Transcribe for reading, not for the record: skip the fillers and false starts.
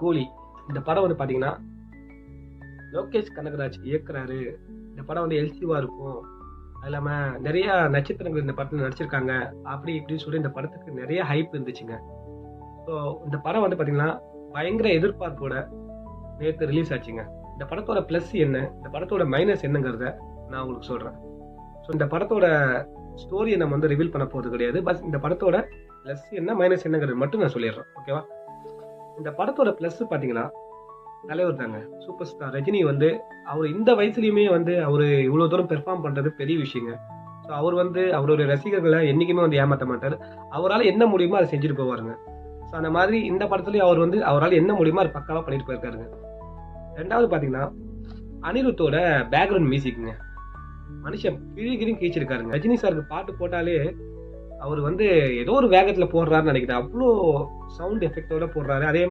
கூலி. இந்த படம் வந்து பாத்தீங்கன்னா லோகேஷ் கனகராஜ் இயக்குறாரு. இந்த படம் வந்து எல்சிவா இருக்கும். அது இல்லாம நிறைய நட்சத்திரங்கள் இந்த படத்துல நடிச்சிருக்காங்க. அப்படி இப்படின்னு சொல்லி இந்த படத்துக்கு நிறைய ஹைப் இருந்துச்சுங்க. ஸோ இந்த படம் வந்து பாத்தீங்கன்னா பயங்கர எதிர்பார்ப்போட நேற்று ரிலீஸ் ஆச்சுங்க. இந்த படத்தோட பிளஸ் என்ன, இந்த படத்தோட மைனஸ் என்னங்கிறத நான் உங்களுக்கு சொல்றேன். ஸோ இந்த படத்தோட ஸ்டோரியை நம்ம வந்து ரிவீல் பண்ண போறது கிடையாது. பஸ் இந்த படத்தோட பிளஸ் என்ன மைனஸ் என்னங்கிறது மட்டும் நான் சொல்லிடுறேன். ஓகேவா? இந்த படத்தோட பிளஸ் பாத்தீங்கன்னா தலைவர் தாங்க. சூப்பர் ஸ்டார் ரஜினி வந்து அவர் இந்த வயசுலயுமே வந்து அவரு இவ்வளவு தூரம் பெர்ஃபார்ம் பண்றது பெரிய விஷயங்க. ஸோ அவர் வந்து அவருடைய ரசிகர்களை என்னைக்குமே வந்து ஏமாத்த மாட்டாரு. அவரால் என்ன முடியுமோ அதை செஞ்சுட்டு போவாருங்க. ஸோ அந்த மாதிரி இந்த படத்துலயும் அவர் வந்து அவரால் என்ன முடியுமோ அது பக்காவா பண்ணிட்டு போயிருக்காருங்க. ரெண்டாவது பாத்தீங்கன்னா அனிருத்தோட பேக்ரவுண்ட் மியூசிக்ங்க. மனுஷன் கிழிகிழின்னு கீச்சிருக்காருங்க. ரஜினி சாருக்கு பாட்டு போட்டாலே அவர் வந்து ஏதோ ஒரு வேகத்துல போடுறாருன்னு நினைக்கிறேன். அவ்வளோ சவுண்ட் எஃபெக்டோட போடுறாரு. அதே